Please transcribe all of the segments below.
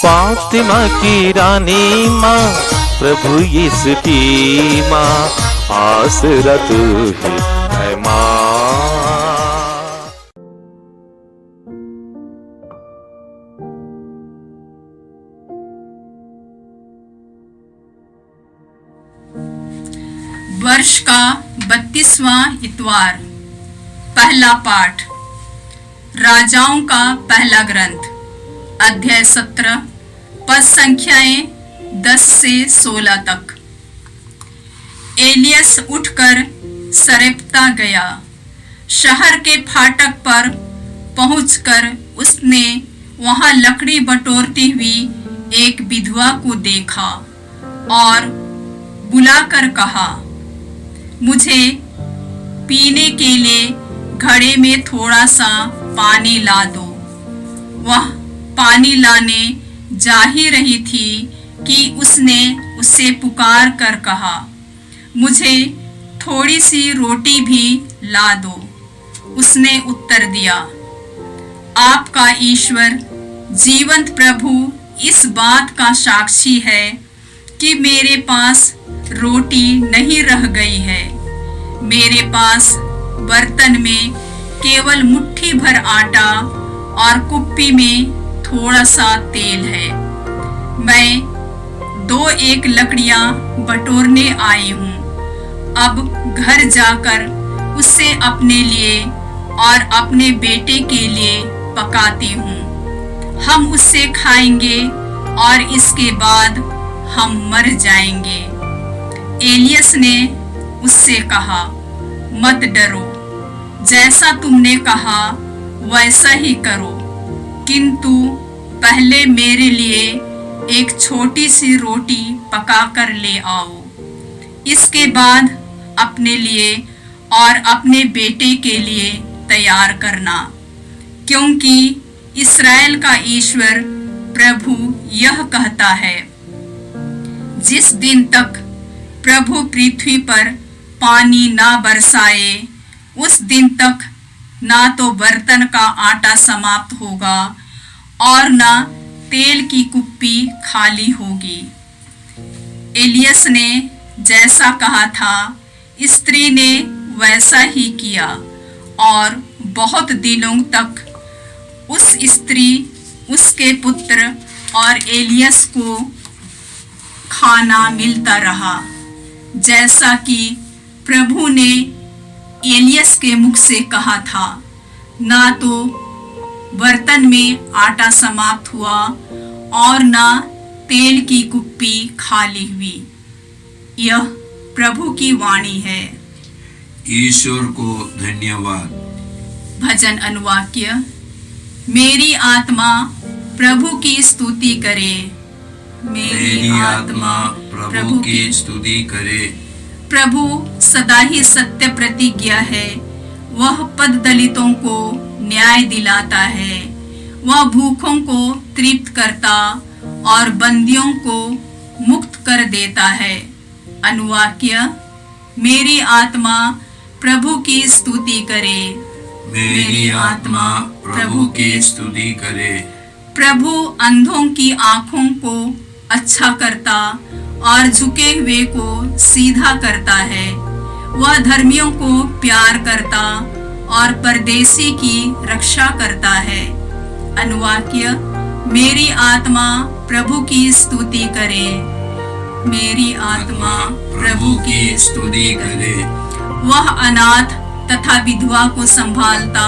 फातिमा की रानी माँ, प्रभु यीशु की माँ, आसरा तू ही है माँ। वर्ष का 32वां इतवार। पहला पाठ राजाओं का पहला ग्रंथ, अध्याय 17, पद संख्याएं 10 से 16 तक। एलियस उठकर सरेप्ता गया। शहर के फाटक पर पहुंचकर उसने वहां लकड़ी बटोरती हुई एक विधवा को देखा और बुलाकर कहा, मुझे पीने के लिए घड़े में थोड़ा सा पानी ला दो। वह पानी लाने जा ही रही थी कि उसने उससे पुकार कर कहा, मुझे थोड़ी सी रोटी भी ला दो। उसने उत्तर दिया, आपका ईश्वर जीवंत प्रभु इस बात का साक्षी है कि मेरे पास रोटी नहीं रह गई है। मेरे पास बर्तन में केवल मुट्ठी भर आटा और कुप्पी में थोड़ा सा तेल है। मैं 2-1 लकड़ियां बटोरने आई हूँ। अब घर जाकर उससे अपने लिए और अपने बेटे के लिए पकाती हूँ। हम उससे खाएंगे और इसके बाद हम मर जाएंगे। एलियस ने उससे कहा, मत डरो, जैसा तुमने कहा वैसा ही करो, किंतु पहले मेरे लिए एक छोटी सी रोटी पकाकर ले आओ। इसके बाद अपने लिए और अपने बेटे के लिए तैयार करना, क्योंकि इस्राएल का ईश्वर प्रभु यह कहता है, जिस दिन तक प्रभु पृथ्वी पर पानी ना बरसाए उस दिन तक ना तो बर्तन का आटा समाप्त होगा और ना तेल की कुप्पी खाली होगी। एलियस ने जैसा कहा था स्त्री ने वैसा ही किया और बहुत दिनों तक उस स्त्री, उसके पुत्र और एलियस को खाना मिलता रहा, जैसा कि प्रभु ने एलियस के मुख से कहा था। ना तो बर्तन में आटा समाप्त हुआ और ना तेल की कुप्पी खाली हुई। यह प्रभु की वाणी है। ईश्वर को धन्यवाद। भजन अनुवाक्य। मेरी आत्मा प्रभु की स्तुति करे। मेरी आत्मा प्रभु की स्तुति करे। प्रभु सदा ही सत्य प्रतिज्ञा है। वह पद दलितों को न्याय दिलाता है। वह भूखों को तृप्त करता और बंदियों को मुक्त कर देता है। अनुवाक्य। मेरी आत्मा प्रभु की स्तुति करे। मेरी आत्मा प्रभु की स्तुति करे। प्रभु अंधों की आंखों को अच्छा करता और झुके हुए को सीधा करता है। वह धर्मियों को प्यार करता और परदेशी की रक्षा करता है। अनुवाक्य। मेरी आत्मा प्रभु की स्तुति करे। मेरी आत्मा प्रभु की स्तुति करे। वह अनाथ तथा विधवा को संभालता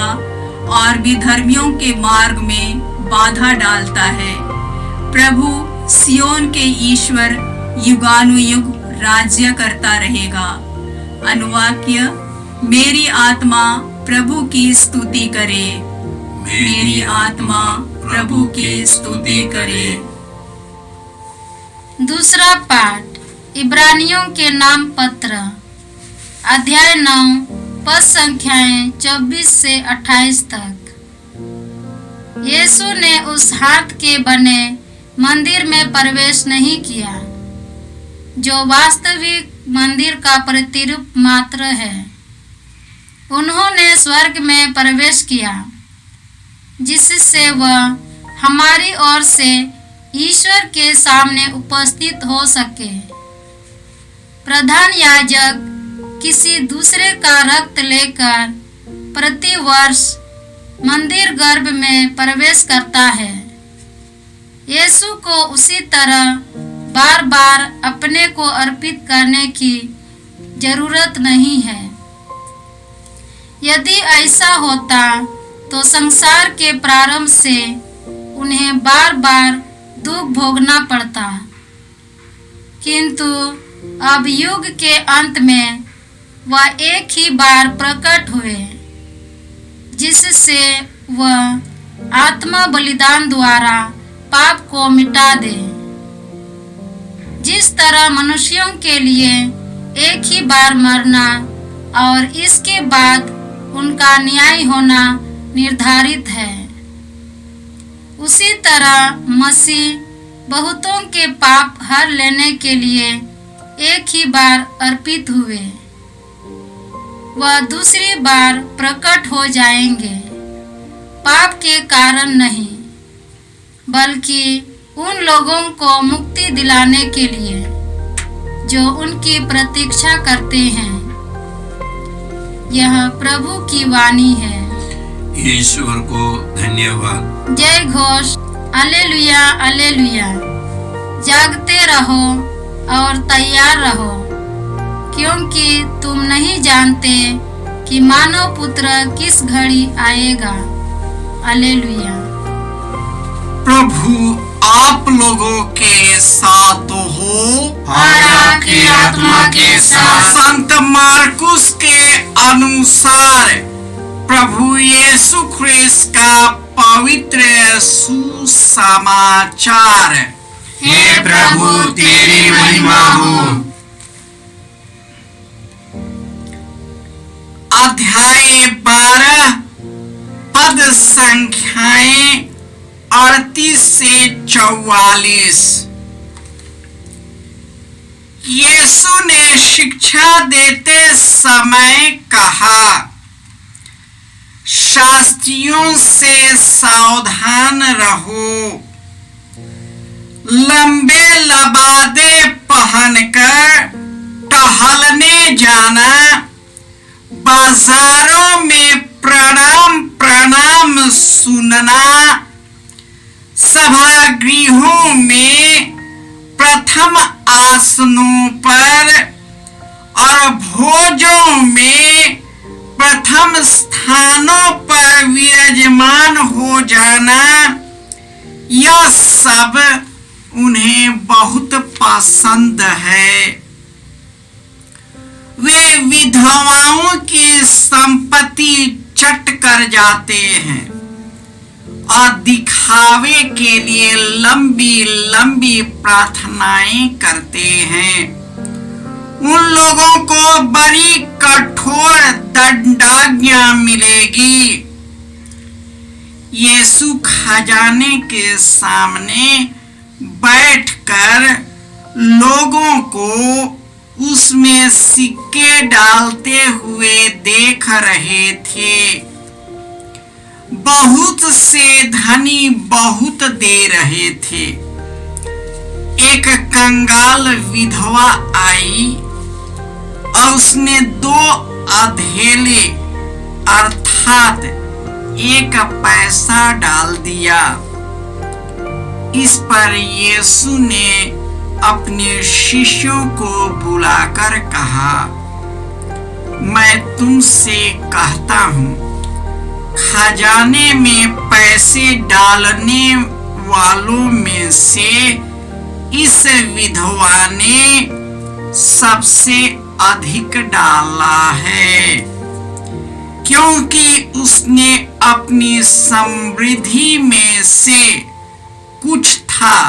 और विधर्मियों के मार्ग में बाधा डालता है। प्रभु सियोन के ईश्वर युगानुयुग राज्य करता रहेगा। अनुवाक्य। मेरी आत्मा प्रभु की स्तुति करे। मेरी आत्मा प्रभु की स्तुति करे। दूसरा पाठ इब्रानियों के नाम पत्र, अध्याय 9, पद संख्याएं 24 से 28 तक। यीशु ने उस हाथ के बने मंदिर में प्रवेश नहीं किया जो वास्तविक मंदिर का प्रतिरूप मात्र है। उन्होंने स्वर्ग में प्रवेश किया जिससे वह हमारी ओर से ईश्वर के सामने उपस्थित हो सके। प्रधान याजक किसी दूसरे का रक्त लेकर प्रति वर्ष मंदिर गर्भ में प्रवेश करता है। यीशु को उसी तरह बार बार अपने को अर्पित करने की जरूरत नहीं है। यदि ऐसा होता तो संसार के प्रारंभ से उन्हें बार बार दुख भोगना पड़ता, किंतु अब युग के अंत में वह एक ही बार प्रकट हुए, जिससे वह आत्मा बलिदान द्वारा पाप को मिटा दे। जिस तरह मनुष्यों के लिए एक ही बार मरना और इसके बाद उनका न्याय होना निर्धारित है, उसी तरह मसीह बहुतों के पाप हर लेने के लिए एक ही बार अर्पित हुए। वह दूसरी बार प्रकट हो जाएंगे, पाप के कारण नहीं, बल्कि उन लोगों को मुक्ति दिलाने के लिए जो उनकी प्रतीक्षा करते हैं। यह प्रभु की वाणी है। ईश्वर को धन्यवाद। जय घोष, अलेलुया अलेलुया। जागते रहो और तैयार रहो, क्योंकि तुम नहीं जानते कि मानव पुत्र किस घड़ी आएगा। अलेलुया। प्रभु आप लोगों के साथ हो और आपकी आत्मा के साथ। संत मार्कुस के अनुसार प्रभु यीशु ख्रिस्त का पवित्र सुसमाचार। हे प्रभु तेरी महिमा हो। अध्याय 12 पद संख्याएं 38 से 44। यीशु ने शिक्षा देते समय कहा, शास्त्रियों से सावधान रहो। लंबे लबादे पहनकर टहलने जाना, बाजारों में प्रणाम प्रणाम सुनना, सभागृहों में प्रथम आसनों पर और भोजों में प्रथम स्थानों पर विराजमान हो जाना, यह सब उन्हें बहुत पसंद है। वे विधवाओं की संपत्ति चट कर जाते हैं और दिखावे के लिए लंबी लंबी प्रार्थनाएं करते हैं। उन लोगों को बड़ी कठोर दंडाज्ञा मिलेगी। यीशु खजाने के सामने बैठकर लोगों को उसमें सिक्के डालते हुए देख रहे थे। बहुत से धनी बहुत दे रहे थे। एक कंगाल विधवा आई और उसने 2 अधेले अर्थात 1 पैसा डाल दिया। इस पर यीशु ने अपने शिष्यों को बुलाकर कहा, मैं तुमसे कहता हूँ, खजाने में पैसे डालने वालों में से इस विधवा ने सबसे अधिक डाला है, क्योंकि उसने अपनी समृद्धि में से कुछ था,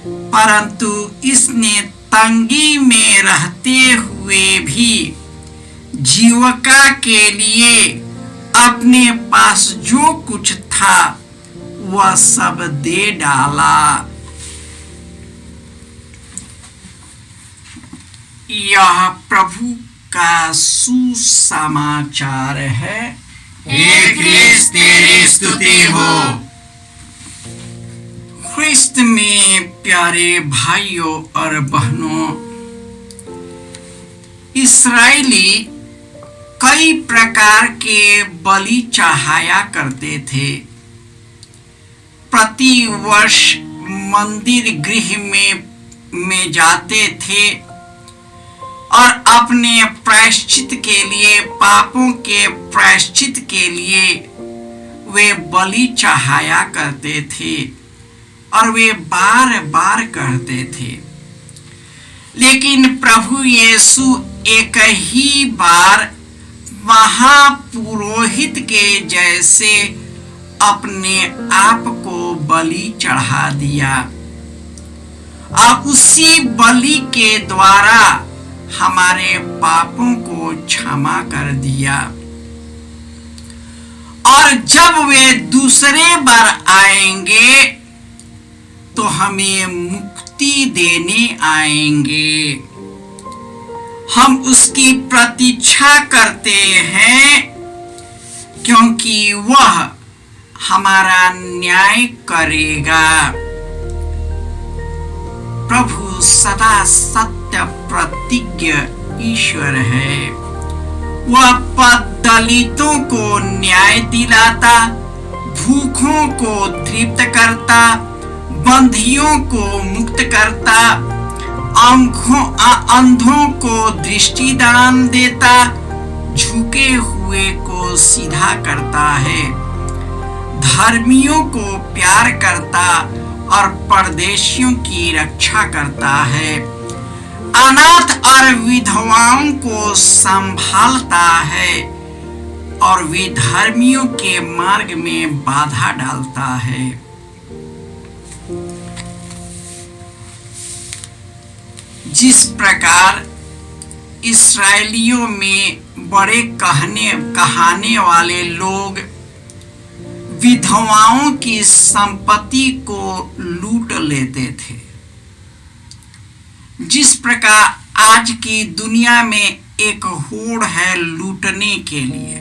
परंतु इसने तंगी में रहते हुए भी जीविका के लिए अपने पास जो कुछ था वह सब दे डाला। यह प्रभु का सुसमाचार है। हे क्रिस्त तेरी स्तुति हो। ख्रिस्त में प्यारे भाइयों और बहनों, इस्राएली कई प्रकार के बलि चढ़ाया करते थे। प्रति वर्ष मंदिर गृह में जाते थे और अपने प्रायश्चित के लिए, पापों के प्रायश्चित के लिए वे बलि चढ़ाया करते थे और वे बार बार करते थे। लेकिन प्रभु यीशु एक ही बार महापुरोहित के जैसे अपने आप को बलि चढ़ा दिया और उसी बलि के द्वारा हमारे पापों को क्षमा कर दिया। और जब वे दूसरे बार आएंगे तो हमें मुक्ति देने आएंगे। हम उसकी प्रतीक्षा करते हैं क्योंकि वह हमारा न्याय करेगा। प्रभु सदा सत्य प्रतिज्ञ ईश्वर है। वह दलितों को न्याय दिलाता, भूखों को तृप्त करता, बंधियों को मुक्त करता, अंधों को दृष्टिदान देता, झुके हुए को सीधा करता है, धर्मियों को प्यार करता और परदेशियों की रक्षा करता है, अनाथ और विधवाओं को संभालता है और विधर्मियों के मार्ग में बाधा डालता है। जिस प्रकार इस्राएलियों में बड़े कहाने वाले लोग विधवाओं की संपत्ति को लूट लेते थे, जिस प्रकार आज की दुनिया में एक होड़ है लूटने के लिए,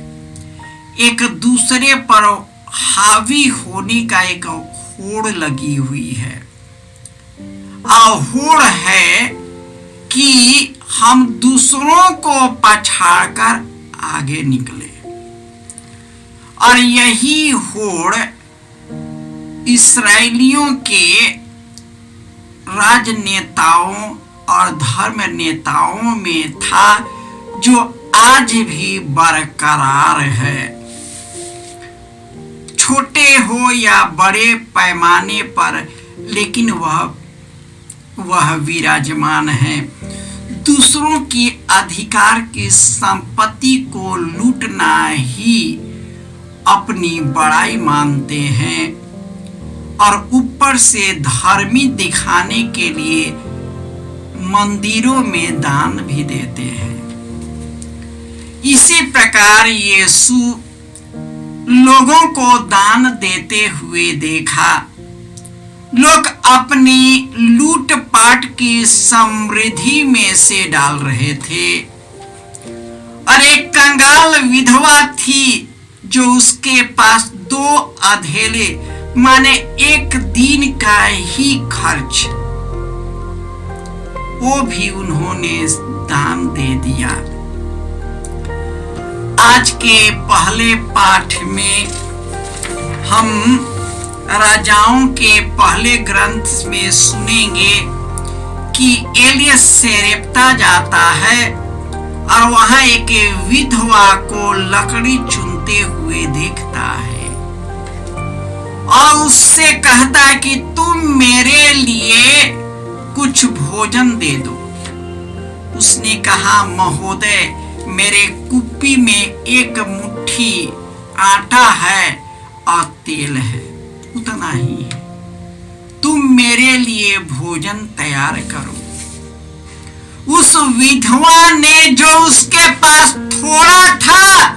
एक दूसरे पर हावी होने का एक होड़ लगी हुई है। और होड़ है कि हम दूसरों को पछाड़कर आगे निकले। और यही होड़ इस्राएलियों के राजनेताओं और धर्म नेताओं में था, जो आज भी बरकरार है। छोटे हो या बड़े पैमाने पर, लेकिन वह विराजमान है। दूसरों की अधिकार की संपत्ति को लूटना ही अपनी बड़ाई मानते हैं और ऊपर से धर्मी दिखाने के लिए मंदिरों में दान भी देते हैं। इसी प्रकार यीशु लोगों को दान देते हुए देखा। लोग अपनी लूटपाट की समृद्धि में से डाल रहे थे और एक कंगाल विधवा थी जो उसके पास 2 अधेले माने एक दिन का ही खर्च, वो भी उन्होंने दान दे दिया। आज के पहले पाठ में हम राजाओं के पहले ग्रंथ में सुनेंगे कि एलियस सेरेप्ता जाता है और वहां एक विधवा को लकड़ी चुनते हुए देखता है और उससे कहता है कि तुम मेरे लिए कुछ भोजन दे दो। उसने कहा, महोदय, मेरे कुप्पी में एक मुट्ठी आटा है और तेल है, उतना ही है। तुम मेरे लिए भोजन तैयार करो। उस विधवा ने जो उसके पास थोड़ा था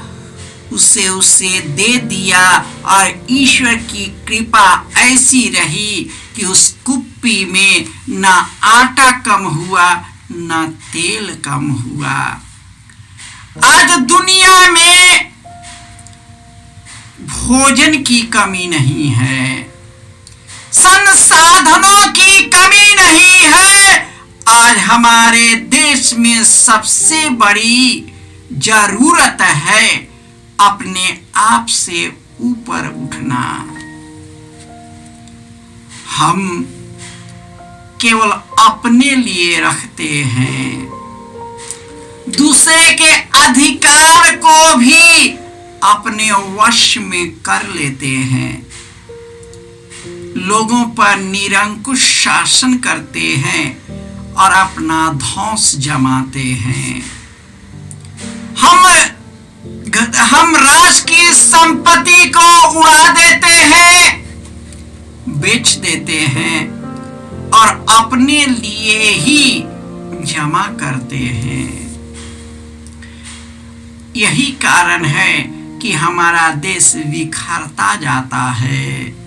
उसे दे दिया और ईश्वर की कृपा ऐसी रही कि उस कुप्पी में ना आटा कम हुआ ना तेल कम हुआ। आज दुनिया में भोजन की कमी नहीं है। संसाधनों की कमी नहीं है। आज हमारे देश में सबसे बड़ी जरूरत है अपने आप से ऊपर उठना। हम केवल अपने लिए रखते हैं, दूसरे के अधिकार को भी अपने वश में कर लेते हैं, लोगों पर निरंकुश शासन करते हैं और अपना ध्वंस जमाते हैं। हम राष्ट्र की संपत्ति को उड़ा देते हैं, बेच देते हैं और अपने लिए ही जमा करते हैं। यही कारण है कि हमारा देश बिखरता जाता है।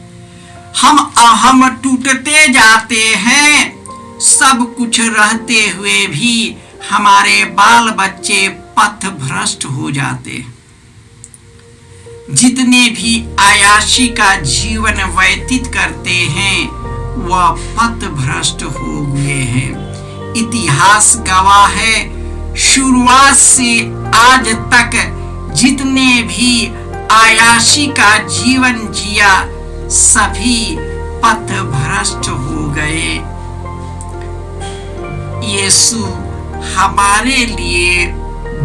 हम टूटते जाते हैं। सब कुछ रहते हुए भी हमारे बाल बच्चे पथ भ्रष्ट हो जाते। जितने भी आयाशी का जीवन व्यतीत करते हैं वह पथ भ्रष्ट हो गए हैं। इतिहास गवाह है, शुरुआत से आज तक जितने भी आयाशी का जीवन जिया सभी पथ भ्रष्ट हो गए। यीशु हमारे लिए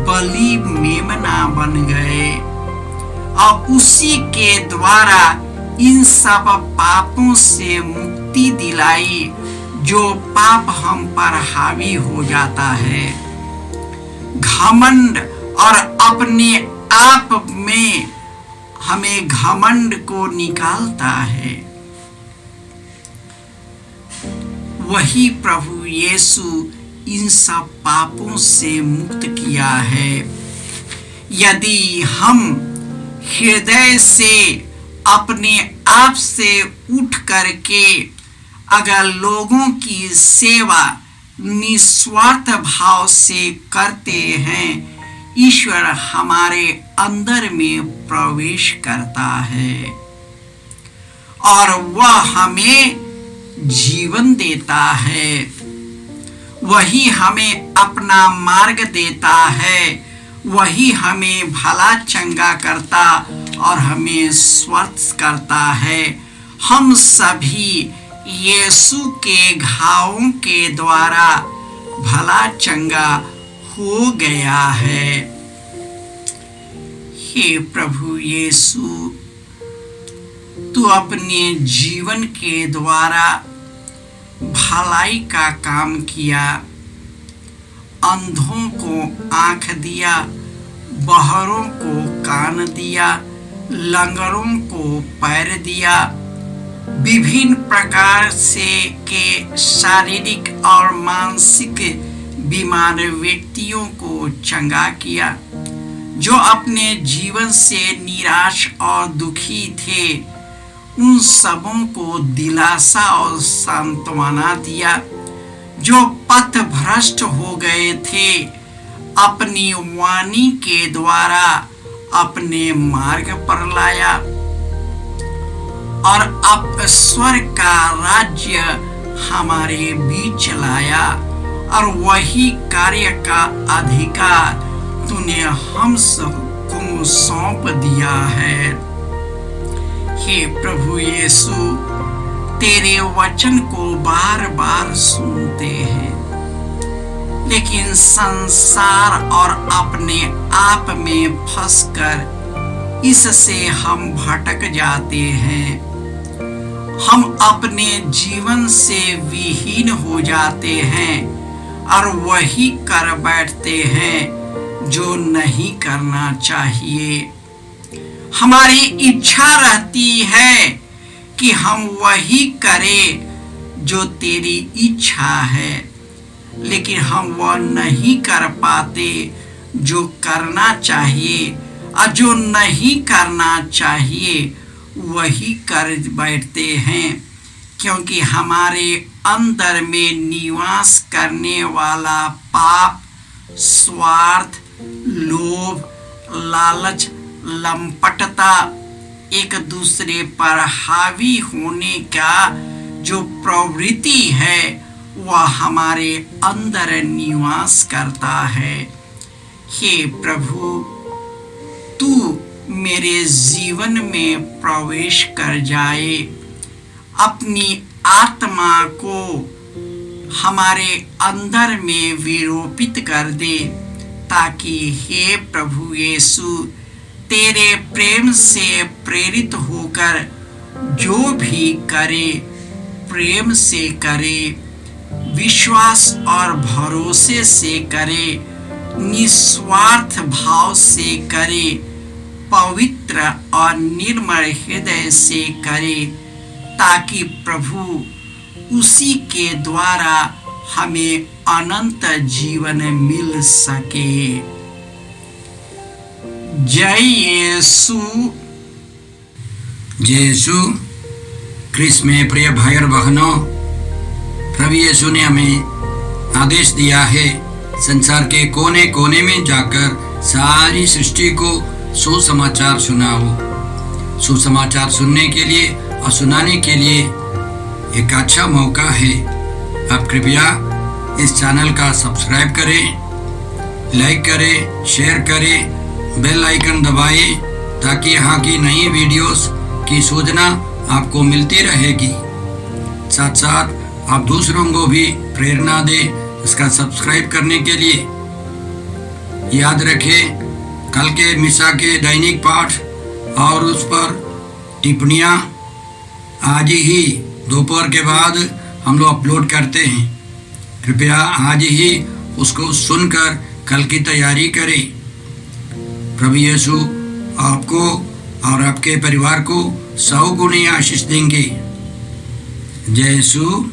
बलि मेमना बन गए और उसी के द्वारा इन सब पापों से मुक्ति दिलाई जो पाप हम पर हावी हो जाता है। घमंड और अपने आप में हमें घमंड को निकालता है। वही प्रभु यीशु इन सब पापों से मुक्त किया है। यदि हम हृदय से अपने आप से उठ करके अगर लोगों की सेवा निस्वार्थ भाव से करते हैं, ईश्वर हमारे अंदर में प्रवेश करता है और वह हमें जीवन देता है। वही हमें अपना मार्ग देता है, वही हमें भला चंगा करता और हमें स्वस्थ करता है। हम सभी यीशु के घावों के द्वारा भला चंगा हो गया है। हे प्रभु यीशु, तू अपने जीवन के द्वारा भलाई का काम किया, अंधों को आंख दिया, बहरों को कान दिया, लंगड़ों को पैर दिया, विभिन्न प्रकार से के शारीरिक और मानसिक बीमार व्यक्तियों को चंगा किया। जो अपने जीवन से निराश और दुखी थे उन सबों को दिलासा और सांत्वना दिया। जो पथ भ्रष्ट हो गए थे अपनी वाणी के द्वारा अपने मार्ग पर लाया और अब स्वर्ग का राज्य हमारे बीच लाया और वही कार्य का अधिकार तूने हम सबको सौंप दिया है। हे प्रभु यीशु, तेरे वचन को बार बार सुनते हैं लेकिन संसार और अपने आप में फंसकर इससे हम भटक जाते हैं। हम अपने जीवन से विहीन हो जाते हैं और वही कर बैठते हैं जो नहीं करना चाहिए। हमारी इच्छा रहती है कि हम वही करें जो तेरी इच्छा है, लेकिन हम वह नहीं कर पाते जो करना चाहिए, और जो नहीं करना चाहिए वही कर बैठते हैं, क्योंकि हमारे अंदर में निवास करने वाला पाप, स्वार्थ, लोभ, लालच, लंपटता एक दूसरे पर हावी होने का जो प्रवृत्ति है वह हमारे अंदर निवास करता है। हे प्रभु, तू मेरे जीवन में प्रवेश कर जाए, अपनी आत्मा को हमारे अंदर में विरोपित कर दे, ताकि हे प्रभु यीशु तेरे प्रेम से प्रेरित होकर जो भी करे प्रेम से करे, विश्वास और भरोसे से करे, निस्वार्थ भाव से करे, पवित्र और निर्मल हृदय से करे, ताकि प्रभु उसी के द्वारा हमें अनंत जीवन मिल सके। जय यीशु। जय यीशु क्रिस्त में प्रिय भाई और बहनों, प्रभु यीशु ने हमें आदेश दिया है संसार के कोने कोने में जाकर सारी सृष्टि को सुसमाचार सुनाओ। सुसमाचार सुनने के लिए और सुनाने के लिए एक अच्छा मौका है। आप कृपया इस चैनल का सब्सक्राइब करें, लाइक करें, शेयर करें, बेल आइकन दबाएं, ताकि यहाँ की नई वीडियोस की सूचना आपको मिलती रहेगी। साथ साथ आप दूसरों को भी प्रेरणा दें इसका सब्सक्राइब करने के लिए। याद रखें, कल के मिसा के दैनिक पाठ और उस पर टिप्पणियाँ आज ही दोपहर के बाद हम लोग अपलोड करते हैं। कृपया आज ही उसको सुनकर कल की तैयारी करें। प्रभु यीशु आपको और आपके परिवार को 100 गुनी आशीष देंगे। जय यीशु।